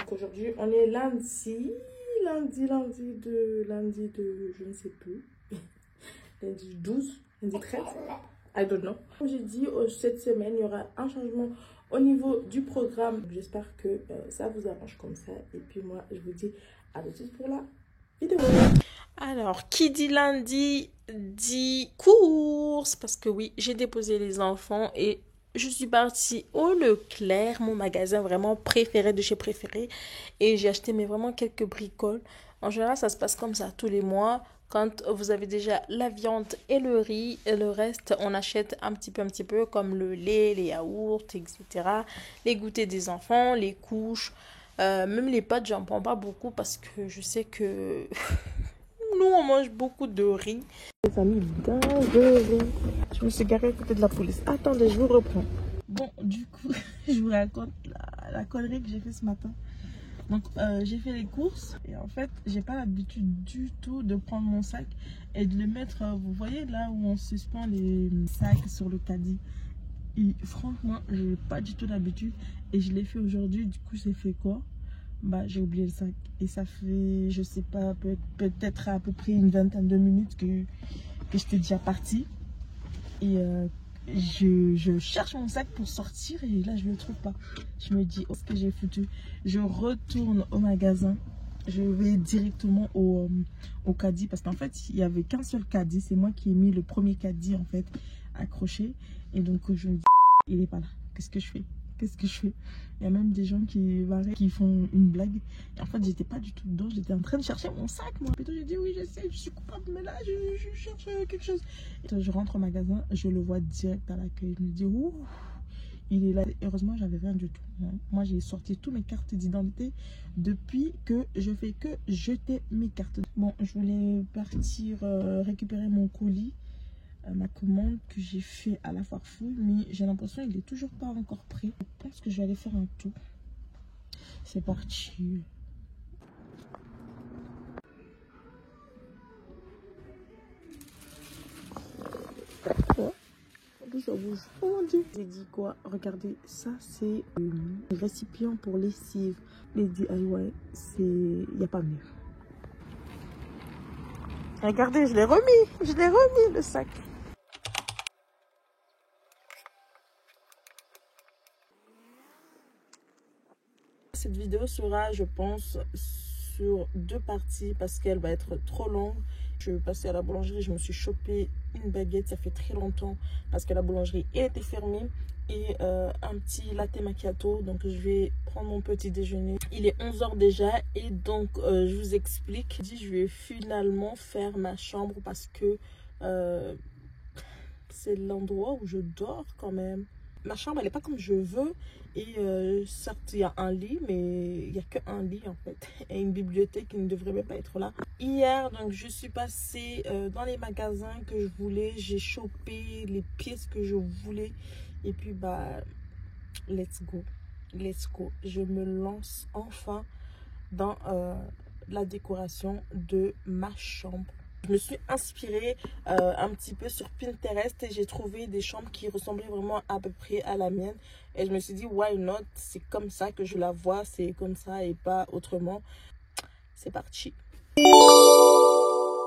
Donc aujourd'hui, on est lundi de, je ne sais plus, lundi 12, lundi 13, I don't know. Comme j'ai dit, cette semaine, il y aura un changement au niveau du programme. J'espère que ça vous arrange comme ça. Et puis moi, je vous dis à tout de suite pour la vidéo. Alors, qui dit lundi, dit course. Parce que oui, j'ai déposé les enfants et je suis partie au Leclerc, mon magasin vraiment préféré de chez préféré. Et j'ai acheté mais vraiment quelques bricoles. En général, ça se passe comme ça tous les mois. Quand vous avez déjà la viande et le riz, et le reste, on achète un petit peu, comme le lait, les yaourts, etc. Les goûters des enfants, les couches, même les pâtes, j'en prends pas beaucoup parce que je sais que nous, on mange beaucoup de riz. Les amis, dingue. Je me suis garée à côté de la police. Attendez, je vous reprends. Bon, du coup, je vous raconte la connerie que j'ai fait ce matin. Donc, j'ai fait les courses et en fait, j'ai pas l'habitude du tout de prendre mon sac et de le mettre, vous voyez là où on suspend les sacs sur le caddie. Et franchement, j'ai pas du tout l'habitude et je l'ai fait aujourd'hui. Du coup, j'ai fait quoi? Bah, j'ai oublié le sac et ça fait, je sais pas, peut-être à peu près une vingtaine de minutes que j'étais déjà partie. Et je cherche mon sac pour sortir et là je le trouve pas. Je me dis, oh, ce que j'ai foutu. Je retourne au magasin. Je vais directement au caddie parce qu'en fait il y avait qu'un seul caddie. C'est moi qui ai mis le premier caddie en fait accroché. Et donc je me dis, il est pas là. Qu'est-ce que je fais? Qu'est-ce que je fais? Il y a même des gens qui font une blague. Et en fait, j'étais pas du tout dedans. J'étais en train de chercher mon sac, moi. Et j'ai dit, oui, je sais, je suis coupable, mais là, je cherche quelque chose. Et je rentre au magasin, je le vois direct à l'accueil. Je me dis, ouh, il est là. Heureusement, j'avais rien du tout. Moi, j'ai sorti toutes mes cartes d'identité depuis que je fais que jeter mes cartes. Bon, je voulais partir récupérer mon colis. Ma commande que j'ai fait à la Farfouille, mais j'ai l'impression qu'il est toujours pas encore prêt. Je pense que je vais aller faire un tour. C'est parti. Quoi? Ça bouge. Oh mon dieu. J'ai dit quoi? Regardez, ça c'est un récipient pour lessive. Les DIY, il n'y a pas mieux. Regardez, je l'ai remis le sac. Cette vidéo sera, je pense, sur 2 parties parce qu'elle va être trop longue. Je suis passée à la boulangerie, je me suis chopé une baguette, ça fait très longtemps parce que la boulangerie était fermée et un petit latte macchiato. Donc je vais prendre mon petit déjeuner. Il est 11 h déjà et donc je vous explique. Je vais finalement faire ma chambre parce que c'est l'endroit où je dors quand même. Ma chambre, elle n'est pas comme je veux. Et certes, il y a un lit, mais il n'y a qu'un lit en fait. Et une bibliothèque qui ne devrait même pas être là. Hier, donc, je suis passée dans les magasins que je voulais. J'ai chopé les pièces que je voulais. Et puis, bah, let's go. Let's go. Je me lance enfin dans la décoration de ma chambre. Je me suis inspirée un petit peu sur Pinterest et j'ai trouvé des chambres qui ressemblaient vraiment à peu près à la mienne. Et je me suis dit, why not? C'est comme ça que je la vois, c'est comme ça et pas autrement. C'est parti.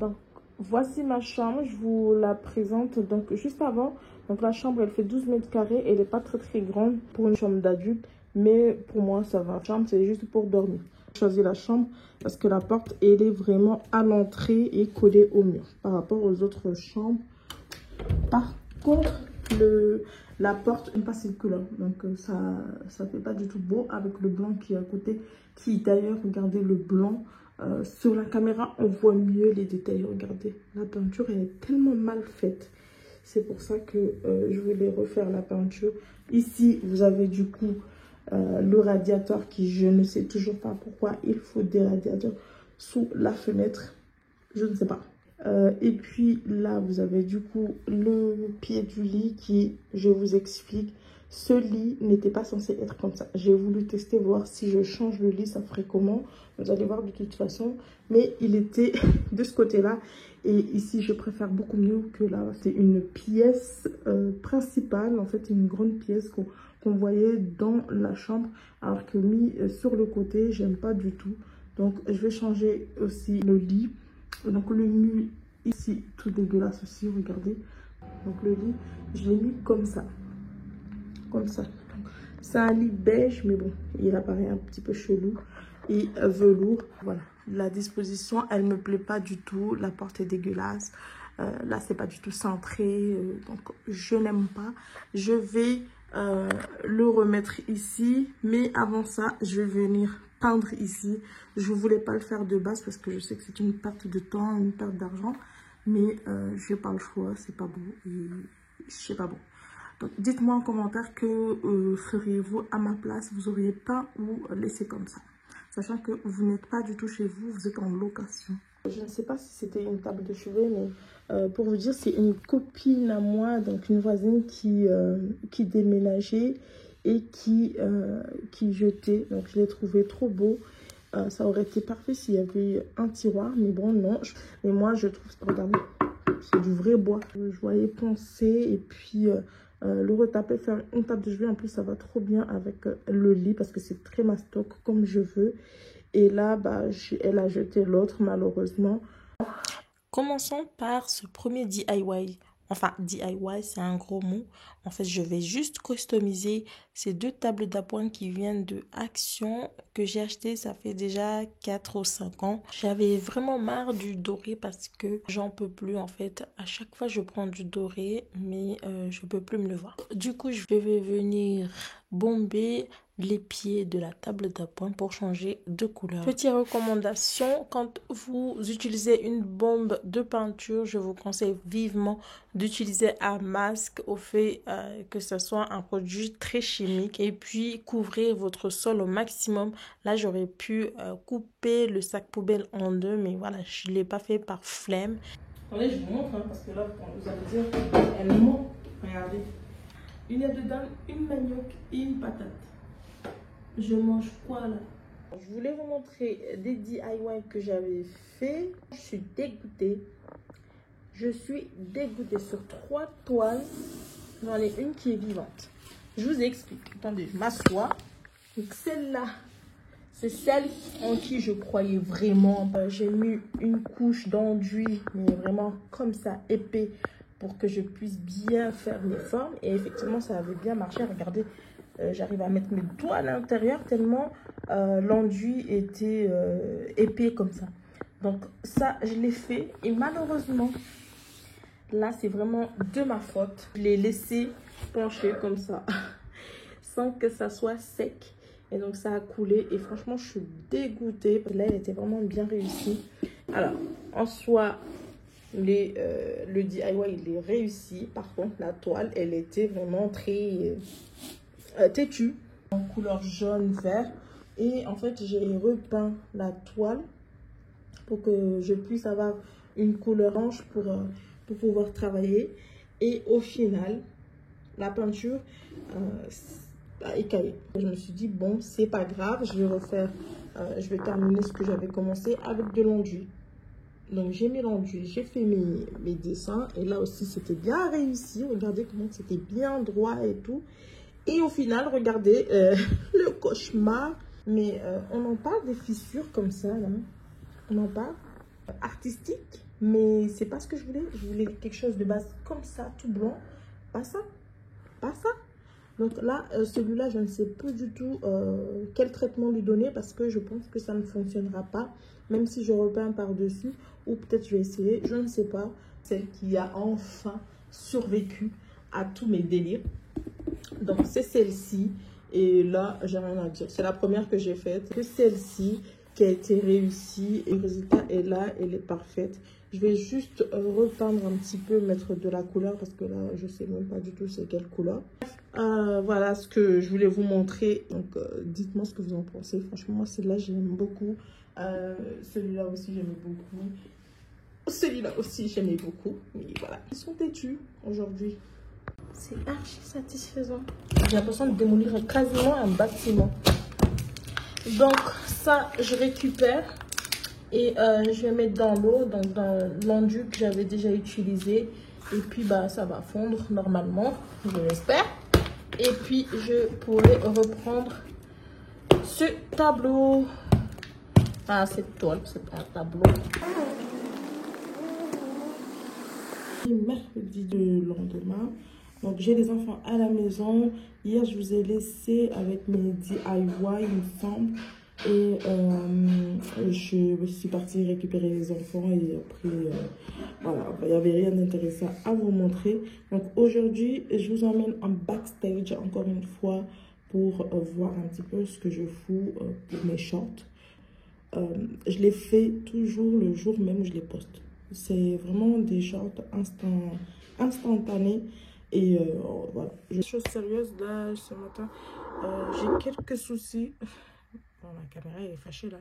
Donc, voici ma chambre, je vous la présente. Donc, juste avant, donc la chambre, elle fait 12 mètres carrés. Elle n'est pas très grande pour une chambre d'adulte, mais pour moi, ça va. La chambre, c'est juste pour dormir. J'ai choisi la chambre parce que la porte, elle est vraiment à l'entrée et collée au mur par rapport aux autres chambres. Par contre, la porte n'est pas circulaire, donc ça fait pas du tout beau avec le blanc qui est à côté. Qui d'ailleurs, regardez le blanc. Sur la caméra, on voit mieux les détails. Regardez, la peinture elle est tellement mal faite. C'est pour ça que je voulais refaire la peinture. Ici, vous avez du coup le radiateur qui, je ne sais toujours pas pourquoi il faut des radiateurs sous la fenêtre. Je ne sais pas. Et puis là, vous avez du coup le pied du lit qui, je vous explique, ce lit n'était pas censé être comme ça. J'ai voulu tester, voir si je change le lit, ça ferait comment. Vous allez voir de toute façon. Mais il était de ce côté-là. Et ici, je préfère beaucoup mieux que là. C'est une pièce principale, en fait, une grande pièce qu'on voyait dans la chambre. Alors que mis sur le côté, j'aime pas du tout. Donc, je vais changer aussi le lit. Donc, le mur ici, tout dégueulasse aussi, regardez. Donc, le lit, je l'ai mis comme ça. Comme ça. C'est un lit beige, mais bon, il apparaît un petit peu chelou. Et velours, voilà. La disposition, elle me plaît pas du tout. La porte est dégueulasse. Là, c'est pas du tout centré. Donc, je n'aime pas. Je vais le remettre ici. Mais avant ça, je vais venir peindre ici. Je voulais pas le faire de base parce que je sais que c'est une perte de temps, une perte d'argent. Mais je n'ai pas le choix. C'est pas beau. Et c'est pas bon. Donc, dites-moi en commentaire que feriez-vous à ma place. Vous auriez peint ou laissé comme ça. Sachant que vous n'êtes pas du tout chez vous, vous êtes en location. Je ne sais pas si c'était une table de chevet, mais pour vous dire, c'est une copine à moi, donc une voisine qui déménageait et qui jetait. Donc je l'ai trouvé trop beau. Ça aurait été parfait s'il y avait un tiroir, mais bon, non. Mais moi, je trouve, regardez, c'est du vrai bois. Je voyais poncer et puis le retaper, faire une table de chevet. En plus, ça va trop bien avec le lit parce que c'est très mastoc comme je veux. Et là, bah, elle a jeté l'autre malheureusement. Commençons par ce premier DIY. Enfin, DIY, c'est un gros mot. En fait, je vais juste customiser ces deux tables d'appoint qui viennent de Action que j'ai acheté. Ça fait déjà 4 ou 5 ans. J'avais vraiment marre du doré parce que j'en peux plus en fait. À chaque fois, je prends du doré, mais je peux plus me le voir. Du coup, je vais venir bomber les pieds de la table d'appoint pour changer de couleur. Petite recommandation, quand vous utilisez une bombe de peinture, je vous conseille vivement d'utiliser un masque au fait que ce soit un produit très chimique et puis couvrir votre sol au maximum. Là, j'aurais pu couper le sac poubelle en deux, mais voilà, je ne l'ai pas fait par flemme. Attendez, je vous montre parce que là, vous allez dire, elle ment. Regardez. Il y a dedans une manioc et une patate. Je mange quoi là? Je voulais vous montrer des DIY que j'avais fait. Je suis dégoûtée. Je suis dégoûtée. Sur 3 toiles, j'en ai une qui est vivante. Je vous explique. Attendez, je m'assois. Donc celle-là, c'est celle en qui je croyais vraiment. J'ai mis une couche d'enduit, mais vraiment comme ça, épais, pour que je puisse bien faire mes formes. Et effectivement, ça avait bien marché. Regardez. J'arrive à mettre mes doigts à l'intérieur tellement l'enduit était épais comme ça. Donc ça, je l'ai fait. Et malheureusement, là, c'est vraiment de ma faute. Je l'ai laissé pencher comme ça, sans que ça soit sec. Et donc, ça a coulé. Et franchement, je suis dégoûtée. Là, elle était vraiment bien réussie. Alors, en soi, le DIY, il est réussi. Par contre, la toile, elle était vraiment très... têtu en couleur jaune vert et en fait j'ai repeint la toile pour que je puisse avoir une couleur orange pour pouvoir travailler et au final la peinture a écaillé. Je me suis dit bon, c'est pas grave, je vais refaire je vais terminer ce que j'avais commencé avec de l'enduit. Donc j'ai mis l'enduit, j'ai fait mes dessins et là aussi c'était bien réussi. Regardez comment c'était bien droit et tout. Et au final, regardez, le cauchemar. Mais on en parle des fissures comme ça, là. On en parle artistique. Mais c'est pas ce que je voulais. Je voulais quelque chose de base comme ça, tout blanc. Pas ça. Pas ça. Donc là, celui-là, je ne sais plus du tout quel traitement lui donner. Parce que je pense que ça ne fonctionnera pas. Même si je repeins par-dessus. Ou peut-être je vais essayer. Je ne sais pas. Celle qui a enfin survécu à tous mes délires. Donc c'est celle-ci et là j'ai rien à dire, c'est la première que j'ai faite, que celle-ci qui a été réussie et le résultat est là, elle est parfaite. Je vais juste repeindre un petit peu, mettre de la couleur parce que là je sais même pas du tout c'est quelle couleur. Voilà ce que je voulais vous montrer, donc dites-moi ce que vous en pensez. Franchement moi celle-là j'aime beaucoup, celui-là aussi j'aimais beaucoup, celui-là aussi j'aimais beaucoup, mais voilà, ils sont têtus aujourd'hui. C'est archi satisfaisant. J'ai l'impression de démolir quasiment un bâtiment. Donc ça, je récupère et je vais mettre dans l'eau, donc dans l'enduit que j'avais déjà utilisé. Et puis bah ça va fondre normalement, je l'espère. Et puis je pourrai reprendre ce tableau. Ah, cette toile, c'est pas un tableau. Mercredi de lendemain. Donc j'ai les enfants à la maison. Hier je vous ai laissé avec mes DIY il me semble. Et je suis partie récupérer les enfants et après voilà, il n'y avait rien d'intéressant à vous montrer. Donc aujourd'hui je vous emmène en backstage encore une fois pour voir un petit peu ce que je fous pour mes shorts. Je les fais toujours le jour même où je les poste. C'est vraiment des shorts instantanés. Et voilà. Chose sérieuse, là, ce matin, j'ai quelques soucis. Bon, ma caméra est fâchée, là.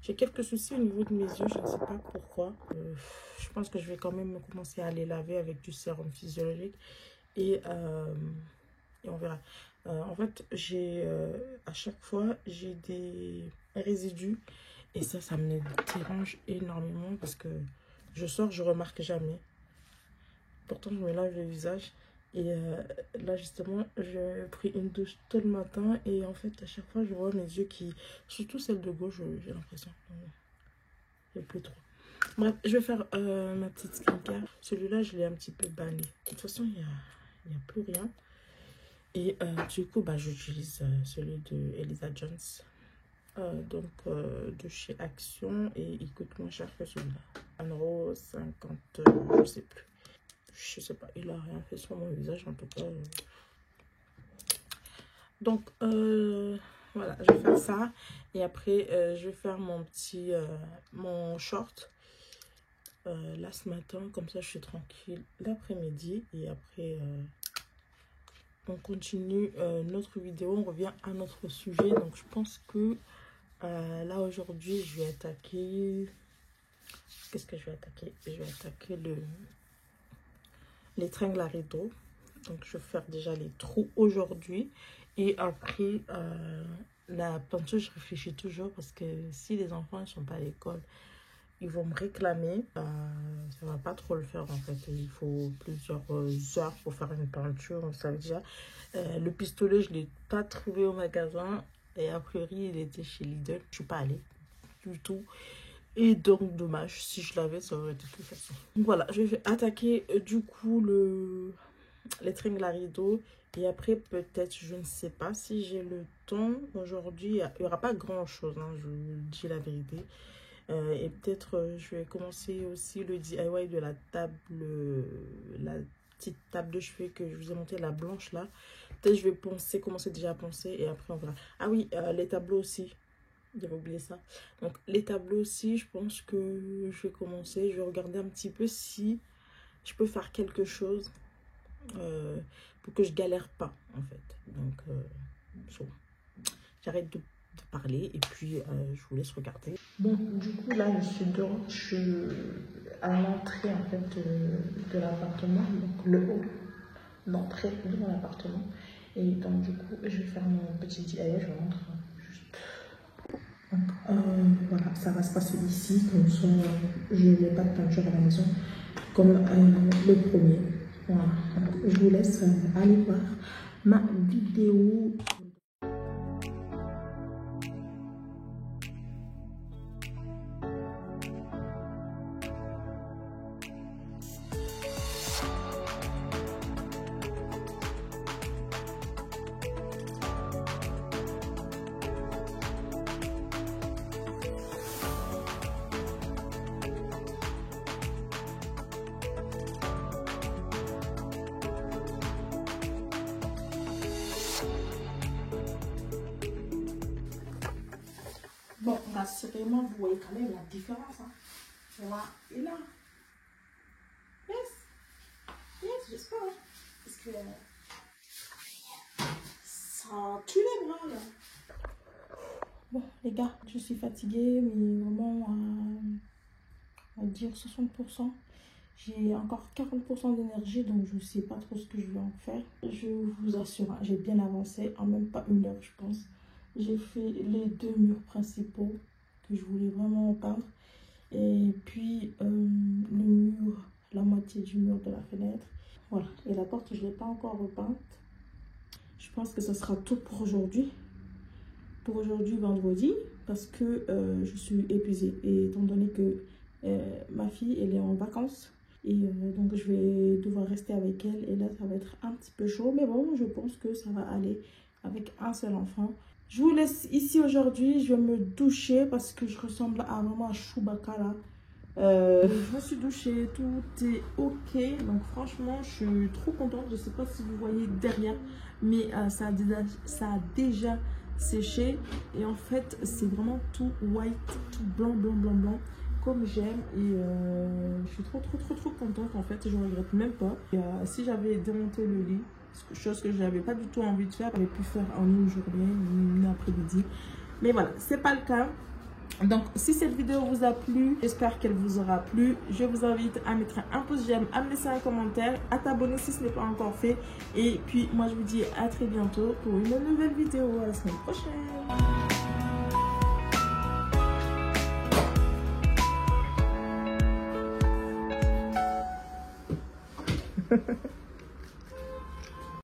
J'ai quelques soucis au niveau de mes yeux, je ne sais pas pourquoi. Je pense que je vais quand même commencer à les laver avec du sérum physiologique. Et on verra. En fait, à chaque fois, j'ai des résidus. Et ça me dérange énormément parce que je sors, je remarque jamais. Pourtant, je me lave le visage. Et là, justement, j'ai pris une douche tôt le matin. Et en fait, à chaque fois, je vois mes yeux qui... Surtout celle de gauche, j'ai l'impression. Il n'y a plus trop. Bref, je vais faire ma petite skincare. Celui-là, je l'ai un petit peu banni. De toute façon, il n'y a plus rien. Et du coup, bah, j'utilise celui de Elisa Jones. De chez Action. Et il coûte moins cher que celui-là. 1,50 €, je sais plus. Je sais pas, il a rien fait sur mon visage en tout cas. Donc voilà, je vais faire ça. Et après, je vais faire mon short. Là ce matin, comme ça je suis tranquille l'après-midi. Et après, on continue notre vidéo. On revient à notre sujet. Donc je pense que là aujourd'hui, je vais attaquer... Qu'est-ce que je vais attaquer? Je vais attaquer l'étringle à rideau. Donc je vais faire déjà les trous aujourd'hui. Et après la peinture, je réfléchis toujours parce que si les enfants ne sont pas à l'école, ils vont me réclamer. Ça va pas trop le faire en fait. Il faut plusieurs heures pour faire une peinture. Donc ça veut dire le pistolet, je l'ai pas trouvé au magasin. Et a priori, il était chez Lidl. Je suis pas allée du tout. Et donc, dommage, si je l'avais, ça aurait été plus facile. Donc voilà, je vais attaquer du coup l'étringle à rideau. Et après, peut-être, je ne sais pas si j'ai le temps. Aujourd'hui, il n'y aura pas grand-chose, hein, je vous dis la vérité. Et peut-être, je vais commencer aussi le DIY de la table, la petite table de chevet que je vous ai montée, la blanche là. Peut-être je vais commencer déjà à penser et après on verra. Ah oui, les tableaux aussi. J'avais oublié ça. Donc les tableaux aussi, je pense que je vais commencer. Je vais regarder un petit peu si je peux faire quelque chose pour que je galère pas en fait. Donc j'arrête de parler et puis je vous laisse regarder. Bon, du coup là je suis dehors, je suis à l'entrée en fait de l'appartement, donc le haut d'entrée de mon appartement. Et donc du coup je vais faire mon petit DIY, je vous montre. Donc, voilà, ça va se passer ici, comme ça, je n'ai pas de peinture à la maison, comme le premier. Voilà, donc, je vous laisse aller voir ma vidéo. Bon, rassurez-moi, vous voyez quand même la différence. Hein. Là et là. Yes, j'espère. Hein. Parce que ça tue les bras là. Bon, les gars, je suis fatiguée, mais vraiment à dire 60%. J'ai encore 40% d'énergie, donc je ne sais pas trop ce que je vais en faire. Je vous assure, hein, j'ai bien avancé, en même pas 1 heure, je pense. J'ai fait les 2 murs principaux que je voulais vraiment peindre. Et puis le mur, la moitié du mur de la fenêtre. Voilà, et la porte, je ne l'ai pas encore repeinte. Je pense que ce sera tout pour aujourd'hui. Pour aujourd'hui, vendredi, parce que je suis épuisée. Et étant donné que ma fille, elle est en vacances. Et donc, je vais devoir rester avec elle. Et là, ça va être un petit peu chaud. Mais bon, je pense que ça va aller avec un seul enfant. Je vous laisse ici aujourd'hui. Je vais me doucher parce que je ressemble à vraiment Chewbacca là. Je me suis douchée, tout est ok. Donc franchement, je suis trop contente. Je ne sais pas si vous voyez derrière, mais ça a déjà séché. Et en fait, c'est vraiment tout white, tout blanc, blanc, blanc, blanc, comme j'aime. Et je suis trop contente en fait. Je ne regrette même pas. Et, si j'avais démonté le lit, chose que je n'avais pas du tout envie de faire, j'aurais pu faire en une journée, une après-midi. Mais voilà, c'est pas le cas. Donc, si cette vidéo vous a plu, j'espère qu'elle vous aura plu. Je vous invite à mettre un pouce j'aime, à me laisser un commentaire, à t'abonner si ce n'est pas encore fait. Et puis, moi, je vous dis à très bientôt pour une nouvelle vidéo. À la semaine prochaine.